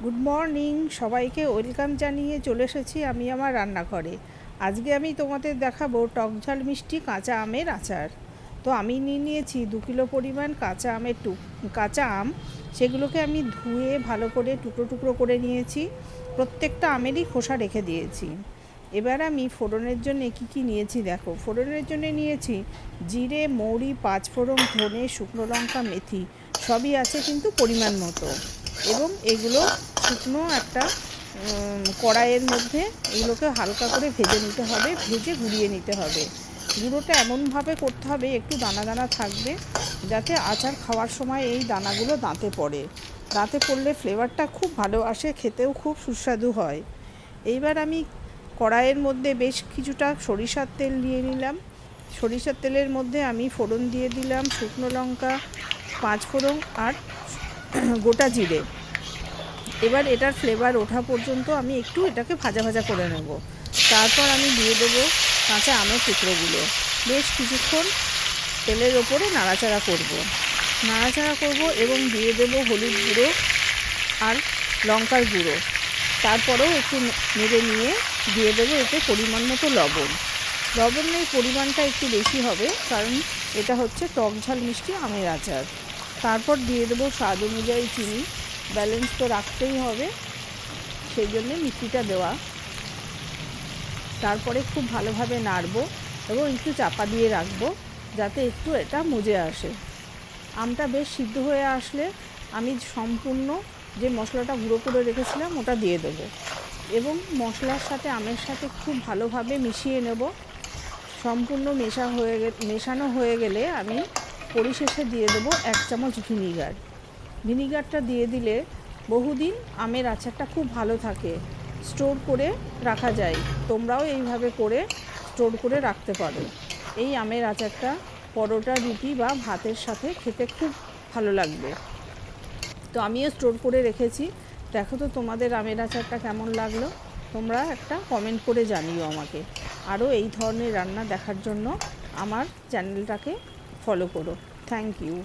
Good morning সবাইকে welcome জানিয়ে চলে এসেছি আমি আমার রান্নাঘরে। আজকে আমি তোমাদের দেখাবো টকঝাল মিষ্টি কাঁচা আমের আচার। তো আমি নিয়েছি 2 কিলো পরিমাণ কাঁচা আম। সেগুলোকে আমি ধুয়ে ভালো করে টুকরো টুকরো করে নিয়েছি। প্রত্যেকটা আমেরই খোসা রেখে দিয়েছি। এবার আমি ফোড়নের জন্য কি নিয়েছি দেখো। ফোড়নের জন্য নিয়েছি জিরে, মৌরি, পাঁচফোড়ন, ধনে, শুকনো লঙ্কা, মেথি, সবই আছে কিন্তু পরিমাণ মতো। এবং এগুলো শুকনো একটা কড়াইয়ের মধ্যে এগুলোকে হালকা করে ভেজে নিতে হবে, ভেজে গুঁড়িয়ে নিতে হবে। গুঁড়োটা এমনভাবে করতে হবে একটু দানা দানা থাকবে, যাতে আচার খাওয়ার সময় এই দানাগুলো দাঁতে পড়ে। দাঁতে পড়লে ফ্লেভারটা খুব ভালো আসে, খেতেও খুব সুস্বাদু হয়। এইবার আমি কড়াইয়ের মধ্যে বেশ কিছুটা সরিষার তেল নিয়ে নিলাম। সরিষার তেলের মধ্যে আমি ফোড়ন দিয়ে দিলাম শুকনো লঙ্কা, পাঁচফোড়ন আর গোটা জিরে। এবার এটার ফ্লেভার ওঠা পর্যন্ত আমি একটু এটাকে ভাজা ভাজা করে নেব। তারপর আমি দিয়ে দেবো কাঁচা আমের টুকরোগুলো। বেশ কিছুক্ষণ তেলের ওপরে নাড়াচাড়া করব এবং দিয়ে দেবো হলুদ গুঁড়ো আর লঙ্কার গুঁড়ো। তারপরেও একটু নেড়ে নিয়ে দিয়ে দেবো এতে পরিমাণ মতো লবণের পরিমাণটা একটু বেশি হবে, কারণ এটা হচ্ছে টকঝাল মিষ্টি আমের আচার। তারপর দিয়ে দেবো স্বাদ অনুযায়ী চিনি। ব্যালেন্স তো রাখতেই হবে, সেই জন্যে মিষ্টিটা দেওয়া। তারপরে খুব ভালোভাবে নাড়বো এবং একটু চাপা দিয়ে রাখবো, যাতে একটু এটা মজে আসে। আমটা বেশ সিদ্ধ হয়ে আসলে আমি সম্পূর্ণ যে মশলাটা গুঁড়ো করে রেখেছিলাম ওটা দিয়ে দেবো এবং মশলার সাথে আমের সাথে খুব ভালোভাবে মিশিয়ে নেব। সম্পূর্ণ মেশানো হয়ে গেলে আমি পরিশেষে দিয়ে দেবো 1 চামচ ভিনিগারটা দিয়ে দিলে বহুদিন আমের আচারটা খুব ভালো থাকে, স্টোর করে রাখা যায়। তোমরাও এইভাবে করে স্টোর করে রাখতে পারো। এই আমের আচারটা পরোটা, রুটি বা ভাতের সাথে খেতে খুব ভালো লাগবে। তো আমিও স্টোর করে রেখেছি। দেখো তো তোমাদের আমের আচারটা কেমন লাগলো, তোমরা একটা কমেন্ট করে জানিও আমাকে। আরও এই ধরনের রান্না দেখার জন্য আমার চ্যানেলটাকে ফলো করো। Thank you.